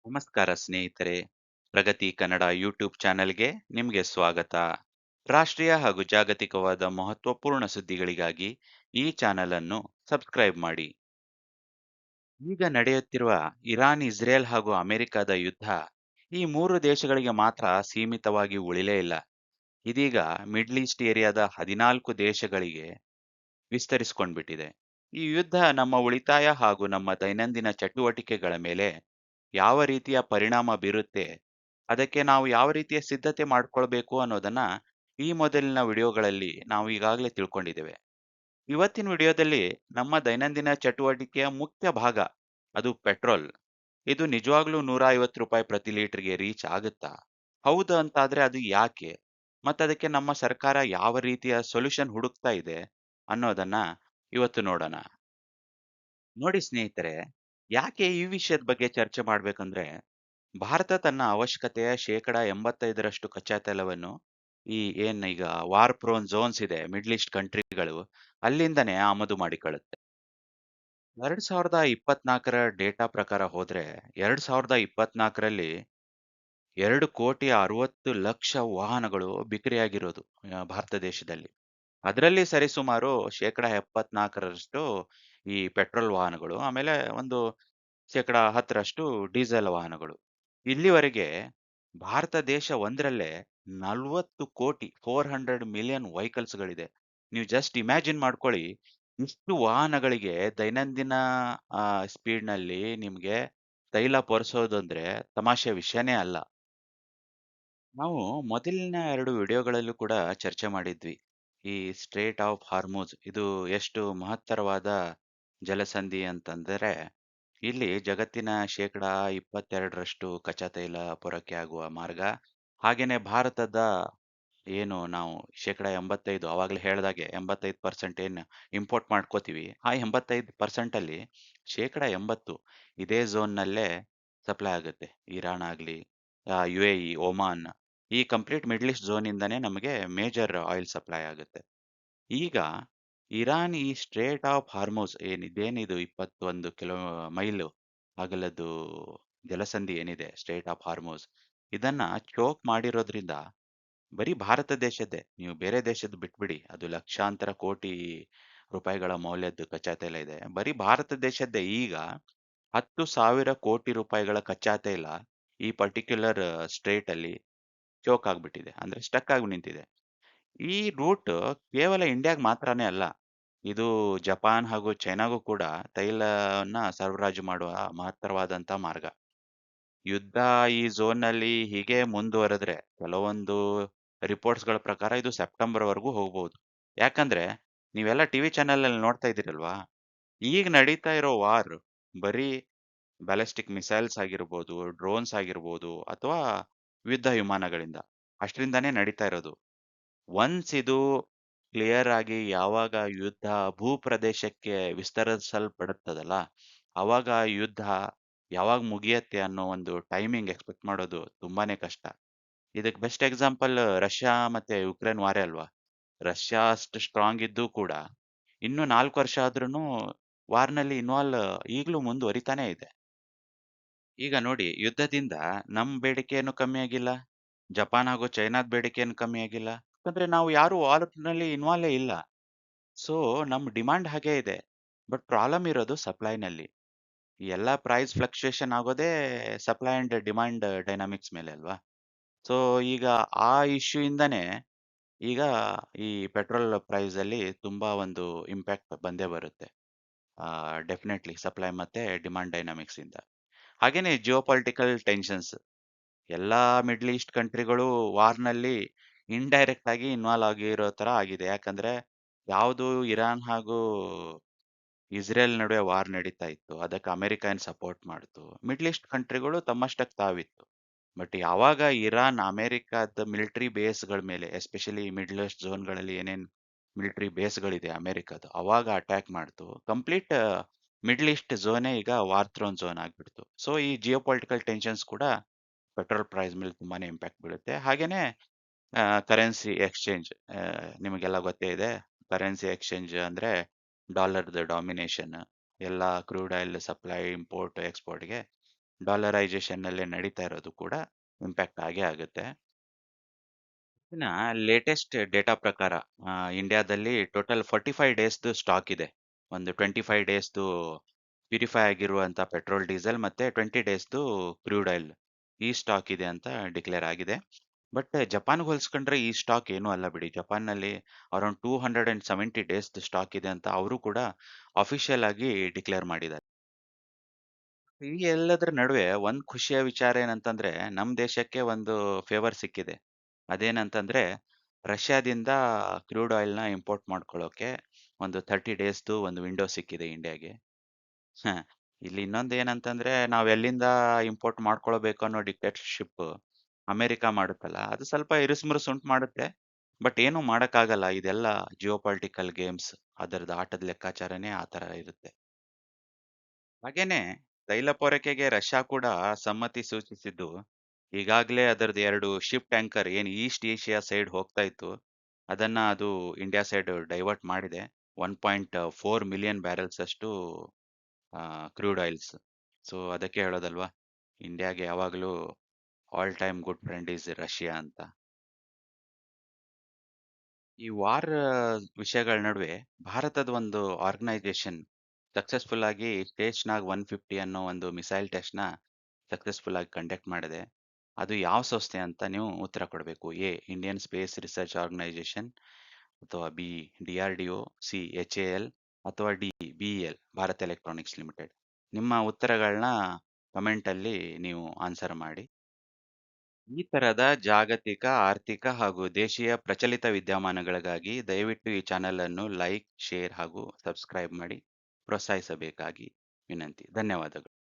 ನಮಸ್ಕಾರ ಸ್ನೇಹಿತರೆ. ಪ್ರಗತಿ ಕನ್ನಡ ಯೂಟ್ಯೂಬ್ ಚಾನೆಲ್‌ಗೆ ನಿಮ್ಗೆ ಸ್ವಾಗತ. ರಾಷ್ಟ್ರೀಯ ಹಾಗೂ ಜಾಗತಿಕವಾದ ಮಹತ್ವಪೂರ್ಣ ಸುದ್ದಿಗಳಿಗಾಗಿ ಈ ಚಾನೆಲ್ ಅನ್ನು ಸಬ್ಸ್ಕ್ರೈಬ್ ಮಾಡಿ. ಈಗ ನಡೆಯುತ್ತಿರುವ ಇರಾನ್, ಇಸ್ರೇಲ್ ಹಾಗೂ ಅಮೆರಿಕದ ಯುದ್ಧ ಈ ಮೂರು ದೇಶಗಳಿಗೆ ಮಾತ್ರ ಸೀಮಿತವಾಗಿ ಉಳಿಲೇ ಇಲ್ಲ. ಇದೀಗ ಮಿಡ್ಲ್ ಈಸ್ಟ್ ಏರಿಯಾದ 14 ದೇಶಗಳಿಗೆ ವಿಸ್ತರಿಸಿಕೊಂಡ್ಬಿಟ್ಟಿದೆ. ಈ ಯುದ್ಧ ನಮ್ಮ ಉಳಿತಾಯ ಹಾಗೂ ನಮ್ಮ ದೈನಂದಿನ ಚಟುವಟಿಕೆಗಳ ಮೇಲೆ ಯಾವ ರೀತಿಯ ಪರಿಣಾಮ ಬೀರುತ್ತೆ, ಅದಕ್ಕೆ ನಾವು ಯಾವ ರೀತಿಯ ಸಿದ್ಧತೆ ಮಾಡ್ಕೊಳ್ಬೇಕು ಅನ್ನೋದನ್ನ ಈ ಮೊದಲಿನ ವಿಡಿಯೋಗಳಲ್ಲಿ ನಾವು ಈಗಾಗಲೇ ತಿಳ್ಕೊಂಡಿದ್ದೇವೆ. ಇವತ್ತಿನ ವಿಡಿಯೋದಲ್ಲಿ ನಮ್ಮ ದೈನಂದಿನ ಚಟುವಟಿಕೆಯ ಮುಖ್ಯ ಭಾಗ, ಅದು ಪೆಟ್ರೋಲ್. ಇದು ನಿಜವಾಗ್ಲೂ ₹150 ಪ್ರತಿ ಲೀಟರ್‌ಗೆ ರೀಚ್ ಆಗುತ್ತಾ? ಹೌದು ಅಂತಾದ್ರೆ ಅದು ಯಾಕೆ? ಮತ್ತದಕ್ಕೆ ನಮ್ಮ ಸರ್ಕಾರ ಯಾವ ರೀತಿಯ ಸೊಲ್ಯೂಷನ್ ಹುಡುಕ್ತಾ ಇದೆ ಅನ್ನೋದನ್ನ ಇವತ್ತು ನೋಡೋಣ. ನೋಡಿ ಸ್ನೇಹಿತರೆ, ಯಾಕೆ ಈ ವಿಷಯದ ಬಗ್ಗೆ ಚರ್ಚೆ ಮಾಡ್ಬೇಕಂದ್ರೆ, ಭಾರತ ತನ್ನ ಅವಶ್ಯಕತೆಯ ಶೇಕಡ 85ರಷ್ಟು ಕಚ್ಚಾ ತೈಲವನ್ನು ಈ ಏನ್ ಈಗ ವಾರ್ ಪ್ರೋನ್ ಝೋನ್ಸ್ ಇದೆ, ಮಿಡ್ಲ್ ಈಸ್ಟ್ ಕಂಟ್ರಿಗಳು, ಅಲ್ಲಿಂದನೇ ಆಮದು ಮಾಡಿಕೊಳ್ಳುತ್ತೆ. 2024ರ ಡೇಟಾ ಪ್ರಕಾರ ಹೋದ್ರೆ, 2024ರಲ್ಲಿ 2,60,00,000 ವಾಹನಗಳು ಬಿಕ್ರಿಯಾಗಿರೋದು ಭಾರತ ದೇಶದಲ್ಲಿ. ಅದರಲ್ಲಿ ಸರಿಸುಮಾರು ಶೇಕಡ 74ರಷ್ಟು ಈ ಪೆಟ್ರೋಲ್ ವಾಹನಗಳು, ಆಮೇಲೆ ಒಂದು ಶೇಕಡ 10ರಷ್ಟು ಡೀಸೆಲ್ ವಾಹನಗಳು. ಇಲ್ಲಿವರೆಗೆ ಭಾರತ ದೇಶ ಒಂದರಲ್ಲೇ 40,00,00,000 400 ಮಿಲಿಯನ್ ವೆಹಿಕಲ್ಸ್‌ಗಳಿದೆ. ನೀವು ಜಸ್ಟ್ ಇಮ್ಯಾಜಿನ್ ಮಾಡ್ಕೊಳ್ಳಿ, ಇಷ್ಟು ವಾಹನಗಳಿಗೆ ದೈನಂದಿನ ಸ್ಪೀಡ್‌ನಲ್ಲಿ ನಿಮ್ಗೆ ತೈಲ ಪೂರೈಸೋದಂದ್ರೆ ತಮಾಷೆ ವಿಷಯನೇ ಅಲ್ಲ. ನಾವು ಮೊದಲಿನ 2 ವಿಡಿಯೋಗಳಲ್ಲೂ ಕೂಡ ಚರ್ಚೆ ಮಾಡಿದ್ವಿ. ಈ ಸ್ಟ್ರೇಟ್ ಆಫ್ ಹಾರ್ಮುಜ್ ಇದು ಎಷ್ಟು ಮಹತ್ತರವಾದ ಜಲಸಂಧಿ ಅಂತಂದರೆ, ಇಲ್ಲಿ ಜಗತ್ತಿನ ಶೇಕಡ 22ರಷ್ಟು ಕಚ್ಚಾ ತೈಲ ಪೂರೈಕೆ ಆಗುವ ಮಾರ್ಗ. ಹಾಗೇನೆ ಭಾರತದ ಏನು ನಾವು ಶೇಕಡ 85 ಆವಾಗಲೇ ಹೇಳ್ದಾಗೆ 85% ಏನು ಇಂಪೋರ್ಟ್ ಮಾಡ್ಕೋತೀವಿ. ಆ 85% ಅಲ್ಲಿ ಶೇಕಡ 80 ಇದೇ ಝೋನ್‌ನಲ್ಲೇ ಸಪ್ಲೈ ಆಗುತ್ತೆ. ಇರಾನ್ ಆಗ್ಲಿ, UAE, ಒಮಾನ್, ಈ ಕಂಪ್ಲೀಟ್ ಮಿಡ್ಲ್ ಈಸ್ಟ್ ಝೋನಿಂದಾನೇ ನಮಗೆ ಮೇಜರ್ ಆಯಿಲ್ ಸಪ್ಲೈ ಆಗುತ್ತೆ. ಈಗ ಇರಾನ್ ಈ ಸ್ಟ್ರೇಟ್ ಆಫ್ ಹಾರ್ಮುಜ್ ಇದೇನಿದು 21 ಮೈಲು ಅಗಲದ್ದು ಜಲಸಂಧಿ ಏನಿದೆ ಸ್ಟ್ರೇಟ್ ಆಫ್ ಹಾರ್ಮುಜ್, ಇದನ್ನ ಚೋಕ್ ಮಾಡಿರೋದ್ರಿಂದ ಬರೀ ಭಾರತ ದೇಶದ್ದೇ, ನೀವು ಬೇರೆ ದೇಶದ್ದು ಬಿಟ್ಬಿಡಿ. ಅದು ಲಕ್ಷಾಂತರ ಕೋಟಿ ರೂಪಾಯಿಗಳ ಮೌಲ್ಯದ್ದು ಕಚ್ಚಾ ತೈಲ ಇದೆ. ಬರೀ ಭಾರತ ದೇಶದ್ದೇ ಈಗ 10,000 ಕೋಟಿ ರೂಪಾಯಿಗಳ ಕಚ್ಚಾ ತೈಲ ಈ ಪರ್ಟಿಕ್ಯುಲರ್ ಸ್ಟ್ರೇಟ್ ಅಲ್ಲಿ ಚೋಕ್ ಆಗ್ಬಿಟ್ಟಿದೆ. ಅಂದ್ರೆ ಸ್ಟಕ್ ಆಗಿ ನಿಂತಿದೆ. ಈ ರೂಟ್ ಕೇವಲ ಇಂಡಿಯಾಗ್ ಮಾತ್ರನೇ ಅಲ್ಲ. ಇದು ಜಪಾನ್ ಹಾಗೂ ಚೈನಾಗೂ ಕೂಡ ತೈಲವನ್ನ ಸರಬರಾಜು ಮಾಡುವ ಮಹತ್ತರವಾದಂತ ಮಾರ್ಗ. ಯುದ್ಧ ಈ ಝೋನ್‌ನಲ್ಲಿ ಹೀಗೆ ಮುಂದುವರೆದ್ರೆ ಕೆಲವೊಂದು ರಿಪೋರ್ಟ್ಸ್‌ಗಳ ಪ್ರಕಾರ ಇದು ಸೆಪ್ಟೆಂಬರ್‌ವರೆಗೂ ಹೋಗ್ಬೋದು. ಯಾಕಂದ್ರೆ ನೀವೆಲ್ಲ ಟಿವಿ ಚಾನೆಲ್‌ನಲ್ಲಿ ನೋಡ್ತಾ ಇದ್ದೀರಲ್ವಾ? ಈಗ ನಡೀತಾ ಇರೋ ವಾರ್ ಬರೀ ಬ್ಯಾಲಿಸ್ಟಿಕ್ ಮಿಸೈಲ್ಸ್ ಆಗಿರ್ಬೋದು, ಡ್ರೋನ್ಸ್ ಆಗಿರ್ಬೋದು, ಅಥವಾ ಯುದ್ಧ ವಿಮಾನಗಳಿಂದ ಅಷ್ಟ್ರಿಂದಾನೇ ನಡೀತಾ ಇರೋದು. ಒನ್ಸ್ ಇದು ಕ್ಲಿಯರ್ ಆಗಿ ಯಾವಾಗ ಯುದ್ಧ ಭೂಪ್ರದೇಶಕ್ಕೆ ವಿಸ್ತರಿಸಲ್ಪಡುತ್ತದಲ್ಲ, ಅವಾಗ ಯುದ್ಧ ಯಾವಾಗ ಮುಗಿಯತ್ತೆ ಅನ್ನೋ ಒಂದು ಟೈಮಿಂಗ್ ಎಕ್ಸ್‌ಪೆಕ್ಟ್ ಮಾಡೋದು ತುಂಬಾನೇ ಕಷ್ಟ. ಇದಕ್ಕೆ ಬೆಸ್ಟ್ ಎಕ್ಸಾಂಪಲ್ ರಷ್ಯಾ ಮತ್ತೆ ಯುಕ್ರೇನ್ ವಾರೇ ಅಲ್ವಾ? ರಷ್ಯಾ ಅಷ್ಟು ಸ್ಟ್ರಾಂಗ್ ಇದ್ದೂ ಕೂಡ ಇನ್ನೂ 4 ವರ್ಷ ಆದ್ರೂನು ವಾರ್‌ನಲ್ಲಿ ಈಗ್ಲೂ ಮುಂದುವರಿತಾನೇ ಇದೆ. ಈಗ ನೋಡಿ, ಯುದ್ಧದಿಂದ ನಮ್ ಬೇಡಿಕೆ ಏನು ಕಮ್ಮಿ ಆಗಿಲ್ಲ. ಜಪಾನ್ ಹಾಗೂ ಚೈನಾದ್ ಬೇಡಿಕೆ ಏನು ಕಮ್ಮಿ ಆಗಿಲ್ಲ. ಯಾಕಂದ್ರೆ ನಾವು ಯಾರು ವಾರ್‌ನಲ್ಲಿ ಇನ್ವಾಲ್ವೇ ಇಲ್ಲ. ಸೊ ನಮ್ ಡಿಮಾಂಡ್ ಹಾಗೇ ಇದೆ. ಬಟ್ ಪ್ರಾಬ್ಲಮ್ ಇರೋದು ಸಪ್ಲೈನಲ್ಲಿ. ಈ ಎಲ್ಲಾ ಪ್ರೈಸ್ ಫ್ಲಕ್ಚುಯೇಷನ್ ಆಗೋದೇ ಸಪ್ಲೈ ಅಂಡ್ ಡಿಮಾಂಡ್ ಡೈನಾಮಿಕ್ಸ್ ಮೇಲೆ ಅಲ್ವಾ? ಸೊ ಈಗ ಆ ಇಶ್ಯೂ ಇಂದಾನೆ ಈಗ ಈ ಪೆಟ್ರೋಲ್ ಪ್ರೈಸ್ ಅಲ್ಲಿ ತುಂಬಾ ಒಂದು ಇಂಪ್ಯಾಕ್ಟ್ ಬಂದೇ ಬರುತ್ತೆ. ಡೆಫಿನೈಟ್ಲಿ ಸಪ್ಲೈ ಮತ್ತೆ ಡಿಮಾಂಡ್ ಡೈನಾಮಿಕ್ಸ್ ಇಂದ. ಹಾಗೇನೆ ಜಿಯೋಪಾಲಿಟಿಕಲ್ ಟೆನ್ಷನ್ಸ್. ಎಲ್ಲಾ ಮಿಡ್ಲ್ ಈಸ್ಟ್ ಕಂಟ್ರಿಗಳು ವಾರ್‌ನಲ್ಲಿ ಇಂಡೈರೆಕ್ಟ್ ಆಗಿ ಇನ್ವಾಲ್ವ್ ಆಗಿರೋ ತರ ಆಗಿದೆ. ಯಾಕಂದ್ರೆ ಯಾವುದು ಇರಾನ್ ಹಾಗೂ ಇಸ್ರೇಲ್ ನಡುವೆ ವಾರ್ ನಡೀತಾ ಇತ್ತು. ಅದಕ್ಕೆ ಅಮೆರಿಕ ಏನ್ ಸಪೋರ್ಟ್ ಮಾಡ್ತು. ಮಿಡ್ಲ್ ಈಸ್ಟ್ ಕಂಟ್ರಿಗಳು ತಮ್ಮಷ್ಟಕ್ಕೆ ತಾವಿತ್ತು. ಬಟ್ ಯಾವಾಗ ಇರಾನ್ ಅಮೆರಿಕದ ಮಿಲಿಟರಿ ಬೇಸ್‌ಗಳ ಮೇಲೆ, ಎಸ್ಪೆಷಲಿ ಮಿಡ್ಲ್ ಈಸ್ಟ್ ಝೋನ್‌ಗಳಲ್ಲಿ ಏನೇನ್ ಮಿಲಿಟರಿ ಬೇಸ್‌ಗಳಿದೆ ಅಮೆರಿಕದ್ದು, ಅವಾಗ ಅಟ್ಯಾಕ್ ಮಾಡ್ತು. ಕಂಪ್ಲೀಟ್ ಮಿಡ್ಲ್ ಈಸ್ಟ್ ಝೋನೇ ಈಗ ವಾರ್ ಥ್ರೋನ್ ಝೋನ್ ಆಗ್ಬಿಡ್ತು. ಸೊ ಈ ಜಿಯೋಪಾಲಿಟಿಕಲ್ ಟೆನ್ಷನ್ಸ್ ಕೂಡ ಪೆಟ್ರೋಲ್ ಪ್ರೈಸ್ ಮೇಲೆ ತುಂಬಾನೇ ಇಂಪ್ಯಾಕ್ಟ್ ಬೀಳುತ್ತೆ. ಹಾಗೇನೆ ಕರೆನ್ಸಿ ಎಕ್ಸ್‌ಚೇಂಜ್, ನಿಮಗೆಲ್ಲ ಗೊತ್ತೇ ಇದೆ. ಕರೆನ್ಸಿ ಎಕ್ಸ್‌ಚೇಂಜ್ ಅಂದ್ರೆ ಡಾಲರ್‌ದ ಡಾಮಿನೇಷನ್. ಎಲ್ಲ ಕ್ರೂಡ್ ಆಯಿಲ್ ಸಪ್ಲೈ, ಇಂಪೋರ್ಟ್, ಎಕ್ಸ್‌ಪೋರ್ಟ್‌ಗೆ ಡಾಲರೈಸೇಷನ್ ಅಲ್ಲೇ ನಡೀತಾ ಇರೋದು ಕೂಡ ಇಂಪ್ಯಾಕ್ಟ್ ಆಗೇ ಆಗುತ್ತೆ. ಇನ್ನ ಲೇಟೆಸ್ಟ್ ಡೇಟಾ ಪ್ರಕಾರ ಇಂಡಿಯಾದಲ್ಲಿ ಟೋಟಲ್ 45 ಡೇಸ್‌ದು ಸ್ಟಾಕ್ ಇದೆ. ಒಂದು 25 ಡೇಸ್‌ದು ಪ್ಯೂರಿಫೈ ಆಗಿರುವಂತ ಪೆಟ್ರೋಲ್, ಡೀಸೆಲ್ ಮತ್ತೆ 20 ಡೇಸ್‌ದು ಕ್ರೂಡ್ ಆಯಿಲ್ ಈ ಸ್ಟಾಕ್ ಇದೆ ಅಂತ ಡಿಕ್ಲೇರ್ ಆಗಿದೆ. ಬಟ್ ಜಪಾನ್‌ಗೆ ಹೋಲಿಸ್ಕೊಂಡ್ರೆ ಈ ಸ್ಟಾಕ್ ಏನೂ ಅಲ್ಲ ಬಿಡಿ. ಜಪಾನ್‌ನಲ್ಲಿ ಅರೌಂಡ್ 270 ಡೇಸ್‌ದು ಸ್ಟಾಕ್ ಇದೆ ಅಂತ ಅವರು ಕೂಡ ಅಫಿಷಿಯಲ್ ಆಗಿ ಡಿಕ್ಲೇರ್ ಮಾಡಿದ್ದಾರೆ. ಈ ಎಲ್ಲದರ ನಡುವೆ ಒಂದ್ ಖುಷಿಯ ವಿಚಾರ ಏನಂತಂದ್ರೆ, ನಮ್ ದೇಶಕ್ಕೆ ಒಂದು ಫೇವರ್ ಸಿಕ್ಕಿದೆ. ಅದೇನಂತಂದ್ರೆ, ರಷ್ಯಾದಿಂದ ಕ್ರೂಡ್ ಆಯಿಲ್‌ನ ಇಂಪೋರ್ಟ್ ಮಾಡ್ಕೊಳ್ಳೋಕೆ ಒಂದು 30 ಡೇಸ್‌ದು ಒಂದು ವಿಂಡೋ ಸಿಕ್ಕಿದೆ ಇಂಡಿಯಾಗೆ. ಹ. ಇಲ್ಲಿ ಇನ್ನೊಂದೇನಂತಂದ್ರೆ, ನಾವ್ ಎಲ್ಲಿಂದ ಇಂಪೋರ್ಟ್ ಮಾಡ್ಕೊಳ್ಬೇಕು ಅನ್ನೋ ಡಿಕ್ಟೇಟರ್‌ಶಿಪ್ ಅಮೆರಿಕ ಮಾಡುತ್ತಲ್ಲ, ಅದು ಸ್ವಲ್ಪ ಇರುಸುಮುರುಸು ಉಂಟು ಮಾಡುತ್ತೆ. ಬಟ್ ಏನು ಮಾಡಕ್ಕಾಗಲ್ಲ. ಇದೆಲ್ಲ ಜಿಯೋಪಾಲಿಟಿಕಲ್ ಗೇಮ್ಸ್. ಅದರದ್ದು ಆಟದ ಲೆಕ್ಕಾಚಾರನೇ ಆ ತರ ಇರುತ್ತೆ. ಹಾಗೇನೆ ತೈಲ ಪೂರೈಕೆಗೆ ರಷ್ಯಾ ಕೂಡ ಸಮ್ಮತಿ ಸೂಚಿಸಿದ್ದು, ಈಗಾಗಲೇ ಅದರದ್ದು 2 ಶಿಪ್ ಟ್ಯಾಂಕರ್ ಏನ್ ಈಸ್ಟ್ ಏಷ್ಯಾ ಸೈಡ್ ಹೋಗ್ತಾ ಇತ್ತು, ಅದನ್ನ ಅದು ಇಂಡಿಯಾ ಸೈಡ್ ಡೈವರ್ಟ್ ಮಾಡಿದೆ. 1.4 ಮಿಲಿಯನ್ ಬ್ಯಾರಲ್ಸ್ ಅಷ್ಟು ಕ್ರೂಡ್ ಆಯಿಲ್ಸ್. ಸೊ ಅದಕ್ಕೆ ಹೇಳೋದಲ್ವಾ, ಇಂಡಿಯಾಗೆ ಯಾವಾಗಲೂ all time good friend is Russia ಅಂತ. ಈ ವಾರ್ ವಿಷಯಗಳ ನಡುವೆ ಭಾರತದ ಒಂದು ಆರ್ಗನೈಸೇಷನ್ ಸಕ್ಸಸ್‌ಫುಲ್ ಆಗಿ ಸ್ಟೇಜ್‌ನಾಗ್ 150 ಅನ್ನೋ ಒಂದು ಮಿಸೈಲ್ ಟೆಸ್ಟ್‌ನ ಸಕ್ಸಸ್‌ಫುಲ್ ಆಗಿ ಕಂಡಕ್ಟ್ ಮಾಡಿದೆ. ಅದು ಯಾವ ಸಂಸ್ಥೆ ಅಂತ ನೀವು ಉತ್ತರ ಕೊಡಬೇಕು. A Indian Space Research Organisation, ಅಥವಾ ಬಿ ಡಿಆರ್‌ಡಿಒ, ಸಿ ಎಚ್‌ಎಎಲ್, ಅಥವಾ D BEL Bharat Electronics Limited. ನಿಮ್ಮ ಉತ್ತರಗಳನ್ನ ಕಮೆಂಟ್ ಅಲ್ಲಿ ನೀವು ಆನ್ಸರ್ ಮಾಡಿ. ಈ ತರದ ಜಾಗತಿಕ, ಆರ್ಥಿಕ ಹಾಗೂ ದೇಶೀಯ ಪ್ರಚಲಿತ ವಿದ್ಯಮಾನಗಳಿಗಾಗಿ ದಯವಿಟ್ಟು ಈ ಚಾನೆಲ್ ಅನ್ನು ಲೈಕ್, ಶೇರ್ ಹಾಗೂ ಸಬ್ಸ್ಕ್ರೈಬ್ ಮಾಡಿ ಪ್ರೋತ್ಸಾಹಿಸಬೇಕಾಗಿ ವಿನಂತಿ. ಧನ್ಯವಾದಗಳು.